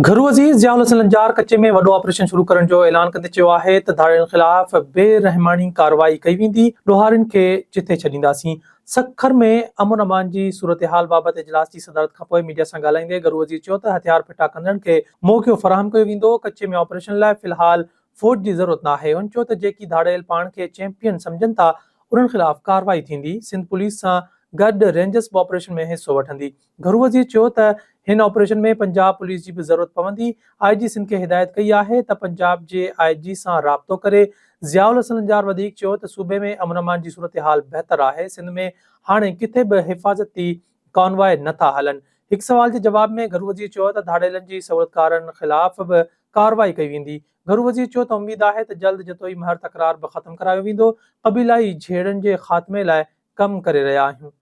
घरू वज़ीर ज़ियाउल हसन लंजार कचे में वॾो ऑपरेशन शुरू करण जो ऐलान कंदे चयो आहे त धाड़ियुनि ख़िलाफ़ बेरहमानी कार्रवाई कई वेंदी, ॾोहारियुनि खे चिथे छॾींदासीं। सखर में अमन अमान जी सूरत हाल बाबति इजलास जी सदारत खां पोइ मीडिया सां ॻाल्हाईंदे घरू वज़ीर चयो त हथियार फिटा कंदड़नि खे मौक़ियो फ़राहम कयो वेंदो। कचे में ऑपरेशन लाइ फ़िलहाल फ़ौज जी ज़रूरत न आहे। हुन चयो त जेकी धाड़ियल पाण खे चैंपियन सम्झनि था उन्हनि ख़िलाफ़ कार्रवाई थींदी। सिंध पुलिस सां गॾु रेंजर्स बि ऑपरेशन में हिसो वठंदी। घरू वज़ीर चयो त हिन ऑपरेशन में पंजाब पुलिस जी भी ज़रूरत पवंदी। आईजी सिंध के हिदायत कई है त पंजाब जे आईजी सां राब्तो करे। ज़ियाउल हसन लंजार वधीक चयो त सूबे में अमन अमान जी सूरत हाल बहितर है। सिंध में हाणे किथे भी हिफ़ाज़ती कॉन्वॉय नथा हलन। एक सवाल के जवाब में घरू वज़ीर चयो त धाड़ेलनि जी सहूलतकारनि ख़िलाफ़ भी कार्रवाई कई वेंदी। घरू वज़ीर चयो त उम्मीद है त जल्द जतोई महर तकरार भी ख़त्म करायो वेंदो। क़बीलाई झेड़नि जे ख़ात्मे लाइ कम करे रहिया आहियूं।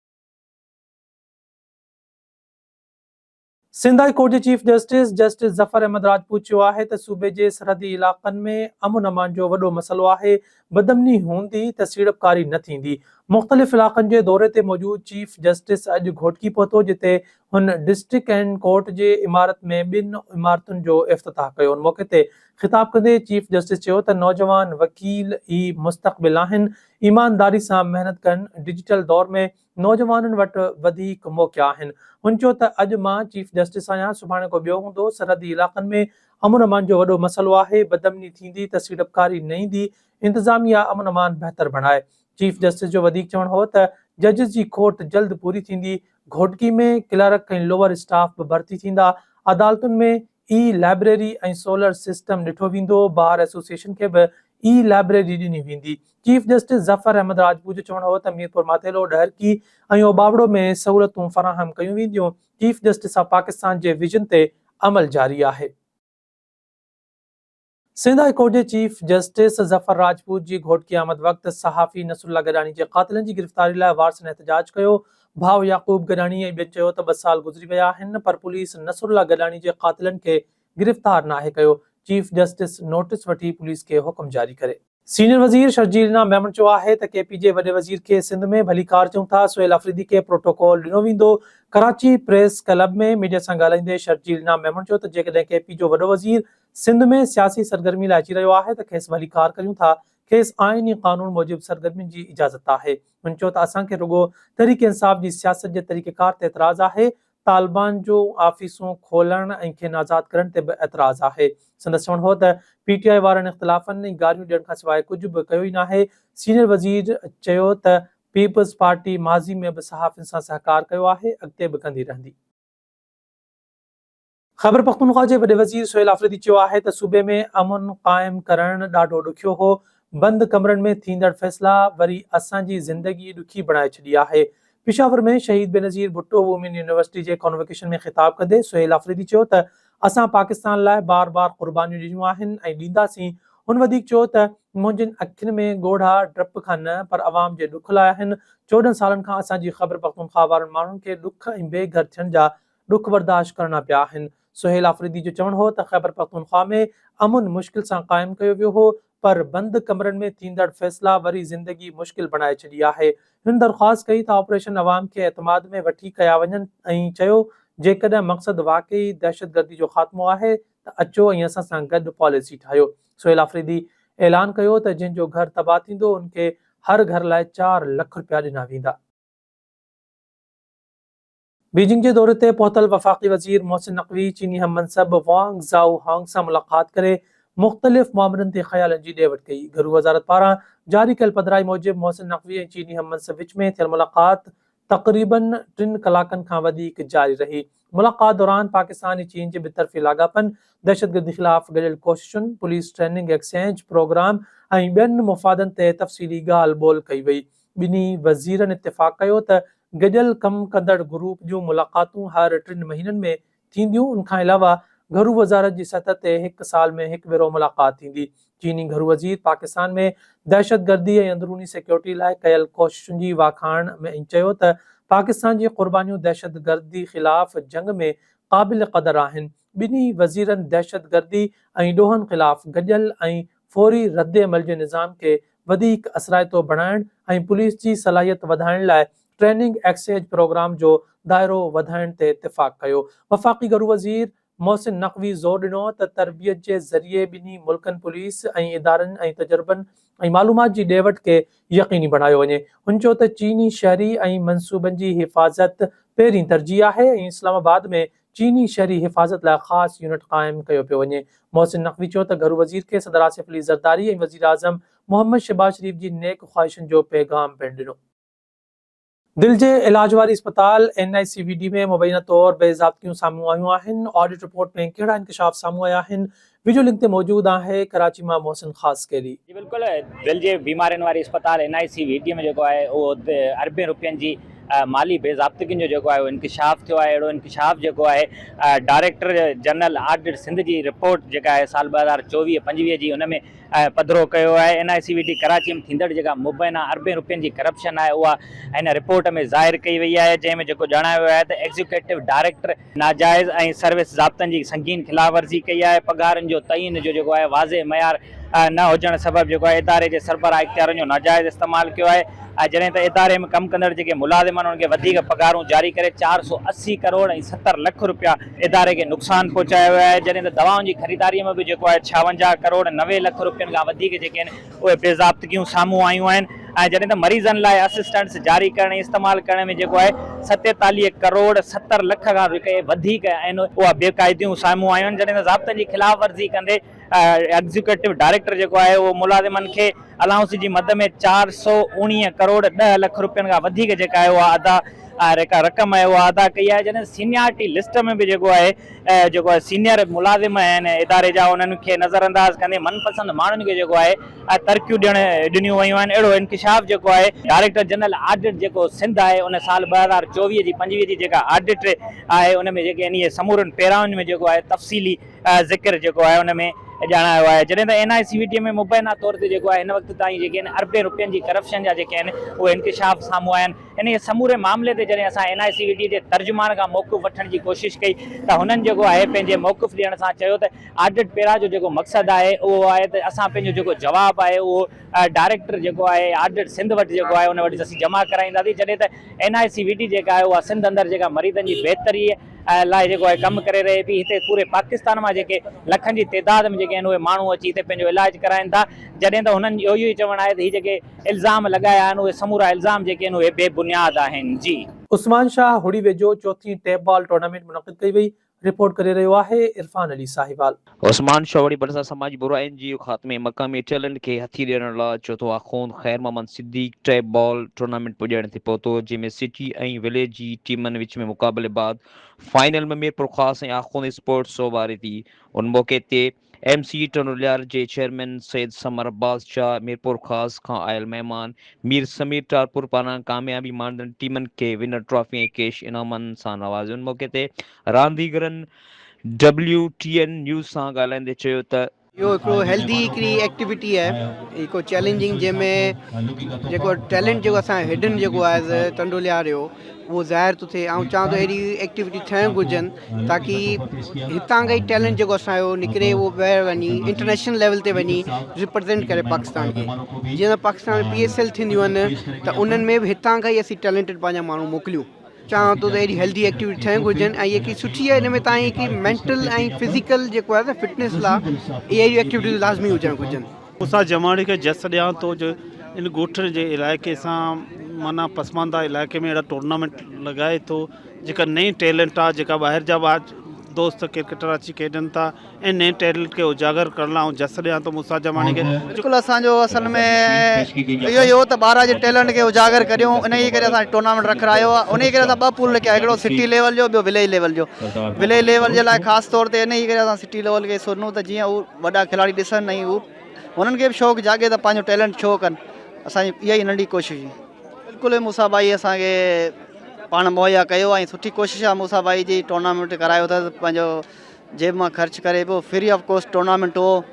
सिंध हाई कोर्ट के चीफ जस्टिस ज़फ़र अहमद राजपूत चयो है त सूबे के सरहदी इलाक़नि में अमन अमान जो वॾो मसलो है। बदमनी हूंदी त सीड़पकारी न थींदी। मुख़्तलिफ़ इलाक़नि के दौरे ते मौजूद चीफ जस्टिस अॼु घोटकी पहुतो, जिते हुन डिस्ट्रिक्ट एंड कोर्ट जे इमारत में ॿिनि इमारतुनि जो इफ़्तिताह कयो। उन मौक़े ते ख़िताब कंदे चीफ जस्टिस चयो त नौजवान वकील ई मुस्तक़बिल आहिनि। ईमानदारी सां मेहनत कनि। डिजिटल दौर में नौजवाननि वटि वधीक मौक़िया आहिनि। हुन चयो त अॼु मां चीफ जस्टिस आहियां, सुभाणे को ॿियो हूंदो। सरहदी इलाक़नि में अमन अमान जो वॾो मसलो आहे। बदमनी थींदी त सीड़पकारी न ईंदी। इंतज़ामिया अमन अमान बहितर बणाए। चीफ जस्टिस जो वधीक चवणु हो त जजिस जी खोट जल्द पूरी थींदी। घोटकी में क्लर्क ऐं लोअर स्टाफ भी भर्ती थींदा। अदालतुनि में ई लाइब्रेरी ऐं सोलर सिस्टम ॾिठो वेंदो। बार एसोसिएशन खे भी ई लाइब्रेरी ॾिनी वेंदी। चीफ जस्टिस ज़फ़र अहमद राजपूत जो चवणु हो त मीरपुर माथेलो, डहरकी ऐं ओबावड़ो में सहूलतूं फराहम कयूं वेंदियूं। Chief justice of Pakistan J vision ते अमल जारी है। सिंध हाई कोर्ट के चीफ जस्टिस ज़फ़र राजपूत जी घोटकी आमद वक्त सहाफ़ी नसरुल्ला गडानी के कातिलनि जी गिरफ़्तारी लाइ वारसन एहतजाज कयो। भाउ याकूब गडानी ऐं ॿियनि चयो त 2 साल गुज़री विया आहिनि पर पुलिस नसरुल्ला गडानी जे कातिलनि खे गिरफ़्तार नाहे कयो। चीफ जस्टिस नोटिस वठी पुलिस के हुक्म जारी करे। सीनियर वज़ीर शर्जील इनाम मेमन चयो है त केपी जे वॾे वज़ीर के सिंध में भली कार चऊं था। सुहेल अफरीदी के प्रोटोकॉल ॾिनो वेंदो। कराची प्रेस क्लब में मीडिया सां ॻाल्हाईंदे शर्जील इनाम मेमन चयो त जेकॾहिं केपी जो वॾो वज़ीर सिंध में सियासी सरगर्मी लाइ अची रहियो आहे त खेसि भली कार करियूं था। खेसि आइनी कानून मूजिबि सरगर्मियुनि जी इजाज़त आहे। हुन चयो त असांखे रुगो तहरीक इंसाफ़ जी सियासत जे तरीक़ेकार ते एतिराज़ आहे। तालिबान जो आफ़िसूं खोलण ऐं खेनि आज़ादु करण ते बि एतिराज़ आहे। संदसि चवणु हो त पीटीआई वारनि इख़्तिलाफ़नि ऐं गारियूं ॾियण खां सवाइ कुझु बि कयो ई नाहे। सीनियर वज़ीर चयो त पीपल्स पार्टी माज़ी में बि सहाफ़ियुनि सां सहकार कयो आहे, अॻिते बि कंदी रहंदी। ख़ैबर पख्तूनख्वा जे वॾे वज़ीर सुहेल आफरीदी चयो आहे त सूबे में अमन क़ाइमु करणु ॾाढो ॾुखियो हो। बंदि कमरनि में थींदड़ फ़ैसिला वरी असांजी ज़िंदगी ॾुखी बणाए छॾी आहे। पिशावर में शहीद बेनज़ीर भुट्टो वुमेन यूनिवर्सिटी जे कॉन्वोकेशन में ख़िताब कंदे सुहेल आफरीदी चयो त असां पाकिस्तान लाइ बार बार क़ुर्बानियूं ॾिनियूं आहिनि ऐं ॾींदासीं। हुन वधीक चयो त मुंहिंजनि अखियुनि में ॻोढ़ा डप खां न पर अवाम जे ॾुख लाइ आहिनि। 14 सालनि खां असांजी ख़ैबर पख्तूनख्वा वारनि माण्हुनि खे ॾुख ऐं बेघर थियण जा ॾुख बर्दाश्त करणा पिया आहिनि। सुहेल आफरीदी जो चवणु हो त ख़ैबर पख्तूनख्वा में अमन मुश्किल सां क़ाइमु कयो वियो हो पर बंदि कमरनि में थींदड़ फ़ैसिला वरी ज़िंदगी मुश्किल बणाए छॾी आहे। हिन दरख़्वास्त कई त ऑपरेशन अवाम खे एतमाद में वठी कया वञनि ऐं चयो जेकॾहिं मक़सदु वाक़ई दहशतगर्दी जो ख़ात्मो आहे त अचो ऐं असां सां गॾु पॉलिसी ठाहियो। सुहेल आफरीदी ऐलान कयो त जंहिंजो घर तबाह थींदो उनखे हर घर लाइ 4 लाख रुपया ॾिना वेंदा। बीजिंग के दौरे ते पहुतल वफ़ाक़ी वज़ीर मोहसिन नक़वी चीनी हम मनसब वांग ज़ाओ हांग सां मुलाक़ात करे मुख़्तलिफ़ मामलनि ते ख़यालनि जी ॾे वठि कई। घरू वज़ारत पारां जारी कयल पधिराई मूजिबि मोहसिन नक़वी ऐं चीनी हम मनसब विच में थियल मुलाक़ात तक़रीबन 3 कलाकनि खां वधीक जारी रही। मुलाक़ात दौरान पाकिस्तान ऐं चीन जे बितरफ़ी लाॻापनि, दहशतगर्दी ख़िलाफ़ गॾियल कोशिशुनि, पुलिस ट्रेनिंग एक्सचेंज प्रोग्राम ऐं ॿियनि मुफ़ादनि ते तफ़सीली ॻाल्हि ॿोल्हि कई वई। ॿिन्ही वज़ीरनि इत्तिफ़ाक़ कयो त गॾियल कमु कंदड़ ग्रुप जूं मुलाक़ातूं हर 3 महीननि में थींदियूं। उनखां अलावा घरू वज़ारत जी सतह ते 1 साल में 1 भेरो मुलाक़ात थींदी। चीनी घरू वज़ीर पाकिस्तान में दहशतगर्दी ऐं अंदरूनी सिक्योरिटी लाइ कयल कोशिशुनि जी वाखाण में चयो त पाकिस्तान जी क़ुर्बानियूं दहशतगर्दी ख़िलाफ़ जंग में क़ाबिल क़दर आहिनि। ॿिन्ही वज़ीरनि दहशतगर्दी ऐं ॾोहनि ख़िलाफ़ गॾियल ऐं फ़ौरी रद्द अमल जे निज़ाम खे वधीक असराइतो बणाइण ऐं पुलिस जी सलाहियत वधाइण लाइ ट्रेनिंग एक्सचेंज प्रोग्राम जो दायरो वधाइण ते इत्तिफ़ाक़ कयो। वफ़ाक़ी घरू वज़ीर मोहसिन नक़वी ज़ोर ॾिनो त तरबियत जे ज़रिए ॿिन्ही मुल्कनि पुलिस ऐं इदारनि ऐं तजुर्बनि ऐं मालूमात जी ॾे वठि खे यक़ीनी बणायो वञे। हुन चयो त चीनी शहरी ऐं मनसूबनि जी हिफ़ाज़त पहिरीं तरजीह आहे ऐं इस्लामाबाद में चीनी शहरी हिफ़ाज़त लाइ ख़ासि यूनिट क़ाइमु कयो पियो वञे। मोहसिन नक़वी चयो त घरू वज़ीर खे सदर आसिफ अली ज़रदारी ऐं वज़ीर आज़म मोहम्मद शहबाज शरीफ़ जी नेक ख़्वाहिशुनि जो पैगाम पिणु ॾिनो। दिल जे इलाज वारी अस्पताल NICVD में मुबैना तौर बेज़ाब्तियूं साम्हूं आयूं आहिनि। ऑडिट रिपोर्ट में कहिड़ा इंकशाफ साम्हूं आया आहिनि, वीडियो लिंक ते मौजूदु आहे। कराची मां मोहसिन ख़ासि कैदी। जी बिल्कुलु, दिल जे बीमारियुनि वारी अस्पताल NICVD में जेको आहे उहो अरबें रुपयनि जी माली बेज़ाब्तिगियुनि जो जेको आहे उहो इंकशाफ थियो आहे। अहिड़ो इंकशाफ जेको आहे डायरेक्टर जनरल ऑडिट सिंध जी रिपोर्ट जेका आहे साल 2024-25 जी उन में पधिरो कयो आहे। NICVD कराची में थींदड़ जेका मुबैना अरबें रुपयनि जी करप्शन आहे उहा हिन रिपोर्ट में ज़ाहिर कई वई आहे, जंहिंमें जेको जणायो वियो आहे त एग्ज़ीक्यूटिव डायरेक्टर नाजाइज़ ऐं सर्विस ज़ाब्तनि जी संगीन ख़िलाफ़वर्ज़ी कई आहे। पघारनि जो तइन जो जेको आहे वाज़े मयार न हुजण सबबि जेको आहे इदारे जे सरबराह इख्तियारनि जो नाजाइज़ इस्तेमालु कयो आहे। जॾहिं त इदारे में कमु कंदड़ जेके मुलाज़िम आहिनि उन्हनि खे वधीक पघारूं जारी करे 480 करोड़ ऐं 70 लख रुपया इदारे खे नुक़सानु पहुचायो वियो आहे। जॾहिं त दवाउनि जी ख़रीदारीअ में बि जेको आहे 56 करोड़ 90 लख रुपयनि खां वधीक जेके आहिनि उहे बेज़ाब्तिगियूं साम्हूं आयूं आहिनि। जॾहिं त मरीज़नि लाइ असिस्टेंट्स जारी करण ऐं इस्तेमालु करण में जेको आहे 47 करोड़ 70 लख खां वधीक आहिनि उहा बेक़ाइदियूं साम्हूं आयूं आहिनि। जॾहिं त ज़ाब्तनि जी ख़िलाफ़वर्ज़ी कंदे एग्ज़ीक्यूटिव डायरेक्टर जेको आहे उहो मुलाज़िमनि खे अलाउंस जी मद में 419 करोड़ 10 लख रुपयनि खां वधीक जेका आहे उहा रक़म आहे उहा अदा कई आहे। जॾहिं सीनियरिटी लिस्ट में बि जेको आहे सीनियर मुलाज़िम आहिनि इदारे जा उन्हनि खे नज़रअंदाज़ कंदे मनपसंद माण्हुनि खे जेको आहे तरक़ियूं ॾिनियूं वयूं आहिनि। अहिड़ो इंकशाफ जेको आहे डायरेक्टर जनरल ऑडिट जेको सिंध आहे उन साल 2024-25 जी जेका ऑडिट आहे उन में जेके आहिनि इहे समूरनि पैराउनि में जेको आहे तफ़सीली ज़िक्र जेको आहे उन में ॼाणायो आहे। जॾहिं त NICVD में मुबैना तौर ते जेको आहे हिन वक़्त ताईं जेके आहिनि अरबें रुपयनि जी करप्शन जा जेके आहिनि उहे इंकशाफ साम्हूं आया आहिनि। इन समूरे मामले ते जॾहिं असां NICVD जे तर्जुमान खां मौक़ुफ़ वठण जी कोशिशि कई त हुननि जेको आहे पंहिंजे मौक़ुफ़ ॾियण सां चयो त ऑडिट पैरा जो जेको मक़सदु आहे उहो आहे त असां पंहिंजो जेको जवाबु आहे उहो डायरेक्टर जेको आहे ऑडिट सिंध वटि जेको आहे उन वटि असीं जमा कराईंदासीं। जॾहिं त NICVD जेका आहे उहा सिंध अंदरि जेका मरीज़नि जी बहितरी लाइ जेको आहे कमु करे रहे पई। हिते पूरे पाकिस्तान मां जेके लखनि जी तइदाद में जेके आहिनि उहे माण्हू अची हिते पंहिंजो इलाजु कराइनि था। जॾहिं त हुननि इहो ई चवणु आहे त हीअ जेके इल्ज़ाम लॻाया आहिनि उहे समूरा इल्ज़ाम जेके आहिनि उहे बेबुनियाद आहिनि। जी उस्मान शाह हुड़ी वेझो चौथी टेप बॉल टूर्नामेंट मुनक़िद कई वई। रिपोर्ट करे रहियो आहे इरफान अली साहिवाल। उस्मान शाह वड़ी बरसा समाजी बुराइनि जी ख़ात्मे मक़ामी टैलेंट खे हथी ॾियण लाइ चौथो आख़ून Khair Mohammad Siddique tape ball tournament पुॼण ते पहुतो, जंहिंमें सिटी ऐं विलेज जी टीमनि विच में मुक़ाबले बाद फाइनल में मीरपुर ख़ास ऐं आख़ून स्पोर्ट्स सोभारी थी। उन मौक़े ते MC टनोलियार जे चेयरमैन सैयद समर अब्बास शाह, मीरपुर ख़ास खां आयल महिमान मीर समीर टारपुर पारां कामयाबी माणंदड़ टीमनि खे विनर ट्रॉफी ऐं कैश इनामनि सां नवाज़ियो। उन मौक़े ते रांदीगरनि WTN न्यूज़ सां ॻाल्हाईंदे चयो त इहो हिकिड़ो हेल्दी हिकिड़ी एक्टिविटी आहे, हिकिड़ो चैलेंजिंग जंहिंमें जेको टैलेंट जेको असां हिडन जेको आहे टंडोलियार जो उहो ज़ाहिर थो थिए। ऐं चवां थो अहिड़ी एक्टिविटी थियणु घुरिजनि ताकी हितां खां ई टैलेंट जेको असांजो निकिरे उहो ॿाहिरि वञी इंटरनेशनल लेवल ते वञी रिप्रेज़ेंट करे पाकिस्तान खे। जीअं त पाकिस्तान में PSL थींदियूं आहिनि त उन्हनि में बि हितां खां ई असीं टैलेंटेड पंहिंजा माण्हू मोकिलियूं। चवां थो त अहिड़ी हेल्दी एक्टिविटी थियणु घुरिजनि ऐं हिकिड़ी सुठी आहे। हिन में तव्हां हिकिड़ी मेंटल ऐं फिज़िकल जेको आहे न फिटनेस लाइ अहिड़ी एक्टिविटीज़ लाज़मी हुजणु घुरिजनि। मूंसां जमाड़ी खे जस ॾियां थो जो इन ॻोठ जे इलाइक़े सां माना पसमानदा इलाइक़े में अहिड़ा टूर्नामेंट लॻाए थो जेका नई टैलेंट आहे, जेका ॿाहिरि जा दोस्त क्रिकेटर अची खेॾनि था ऐं नए टैलेंट खे उजागर करण लाइ जस ॾियां थो मूंसां जमाड़ी खे। बिल्कुलु असांजो असल में इहो ई हो त ॿार जे टैलेंट खे उजागर करियूं, इन ई करे असां टूर्नामेंट रखायो आहे। उन ई करे असां 2 पूल रखिया, हिकिड़ो सिटी लेवल जो, ॿियो विलेज लेवल जो। विलेज लेवल जे लाइ ख़ासि तौर ते इन ई करे असां सिटी लेवल खे सुनूं त जीअं उहे वॾा खिलाड़ी ॾिसनि ऐं हुननि खे बि शौक़ु जाॻे त पंहिंजो टैलेंट शो कनि। असांजी इहा ई नंढी कोशिशि हुई। बिल्कुलु मूसा भाई असांखे पाण मुहैया कयो ऐं सुठी कोशिशि आहे। मूसा भाई जी टूर्नामेंट करायो अथसि, पंहिंजो जेब मां ख़र्च करे पोइ फ्री ऑफ कॉस्ट टूर्नामेंट हो।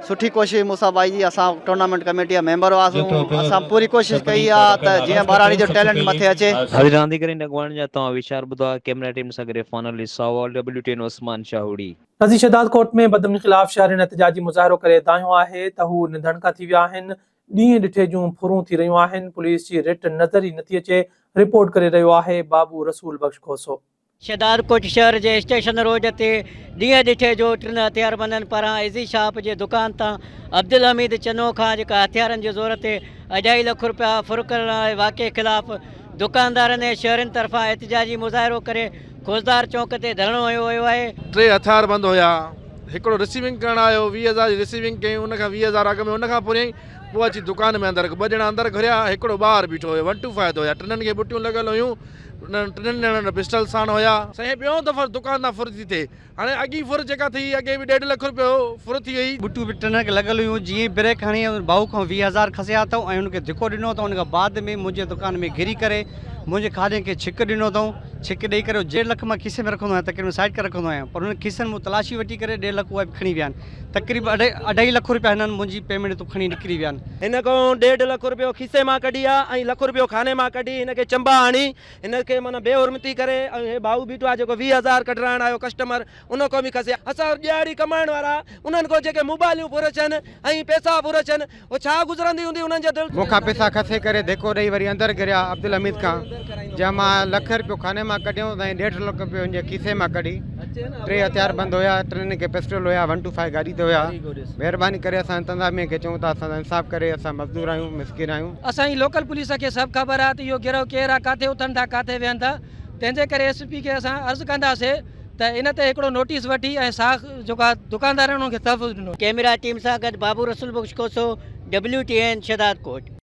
सुठी कोशिशि मूसा भाई जी। असां टूर्नामेंट कमेटी जा मेंबर हुआसीं, असां पूरी कोशिशि कई आहे त जीअं ॿारहाड़ी जो टैलेंट मथे अचे। रांदीगरनि अॻुवाणी जा तव्हां वीचार ॿुधा। कैमरा टीम सां गॾु इरफान अली साहिवाल, WTN उस्मान शाह हुड़ी। नज़ीर शहदाद कोर्ट में बदअमनी ख़िलाफ़ शहरियुनि एहतिजाजी मुज़ाहिरो करे दाहियो आहे त हू निधणका थी विया आहिनि। ॾींहं ॾिठे जूं फुरूं थी रहियूं आहिनि। पुलिस जी रिट नज़र ई नथी अचे। रिपोर्ट करे रहियो आहे बाबू रसूल बख़्श खोसो। शहदादकोट शहर जे स्टेशन रोड ते ॾींहं ॾिठे जो 3 हथियारबंदनि पारां इज़ी शॉप जे दुकान तां अब्दुल हमीद चनो खां जेका हथियारनि जे ज़ोर ते 2.5 लख रुपया फुर करण वारे वाक़े ख़िलाफ़ दुकानदारनि ऐं शहरनि तरफ़ां एहतिजाजी मुज़ाहिरो करे खोजदार चौक ते धरणो हयो वियो आहे। 3 हथियारबंद हुया, हिकिड़ो रिसीविंग करण आयो, 20,000 जी रिसीविंग कयूं, उनखां 20,000 अॻ में उनखां पोइ पोइ अची दुकान में अंदरि 2 ॼणा अंदरि घुरिया, हिकिड़ो ॿाहिरि बीठो हुयो। 125 हुया, 3 खे बुटियूं लॻल हुयूं, 3 ॼणनि पिस्टल साण हुया। साईं ॿियों दफ़ो दुकान तां फुर थी थिए, हाणे अॻी फुर जेका थी अॻे बि 1.5 लख रुपयो फुर थी वई। बुटियूं बि 3 खे लॻल हुयूं, जीअं ब्रेक हणी भाऊ खां 20,000 खसिया अथऊं ऐं हुनखे धिको ॾिनो अथऊं। उनखां बाद में मुंहिंजे दुकान में घिरी करे मुंहिंजे खाधे खे छिक ॾिनो अथऊं। छिक ॾेई करे 1.5 लख मां खीसे में रखंदो आहियां, तक़रीबन साइड करे रखंदो आहियां, पर हुन खीसनि मूं तलाशी वठी करे 1.5 लख उहा बि खणी विया आहिनि। तक़रीबन 2.5 लख रुपया हिननि मुंहिंजी पेमेंट तूं खणी निकिरी विया आहिनि। हिन खां 1.5 लख रुपयो खीसे मां कढी आहे ऐं लख रुपयो खाने मां कढी हिनखे चंबा हणी हिनखे माना बेहुरमती करे ऐं हे भाऊ बीठो आहे जेको 20,000 कढाइण आयो कस्टमर, उन खां बि खसे। असां ॾियारी कमाइण वारा उन्हनि खां जेके मोबाइलियूं फुरचनि ऐं पैसा फुरचनि, उहो छा गुज़रंदी हूंदी उन्हनि जे दिलि। मूंखां पैसा खसे करे धिको ॾेई वरी अंदरि गिरिया अब्दुल हमीद खां, जंहिं मां लख रुपयो खाने मां कढियो ऐं 1.5 लख रुपयो हुनजे खीसे मां कढी। 3 हथियारबंद हुया, 3 खे पिस्टल हुया, 125 गाॾी ते हुया। महिरबानी करे असां इंतज़ामिया खे चऊं था असां इंसाफ़ करे, असां मज़दूर आहियूं, मिसकिन आहियूं। असांजी लोकल पुलिस खे सभु ख़बर आहे त इहो गिरोह केरु आहे, किथे उथनि था किथे वेहनि था। तंहिंजे करे SP खे असां अर्ज़ु कंदासीं त इन ते हिकिड़ो नोटिस वठी ऐं साख़ जेका दुकानदारनि उन्हनि खे तहफ़ुज़ ॾिनो। कैमरा टीम सां गॾु बाबू रसूल बख्श कोसो, WTN शहदादकोट।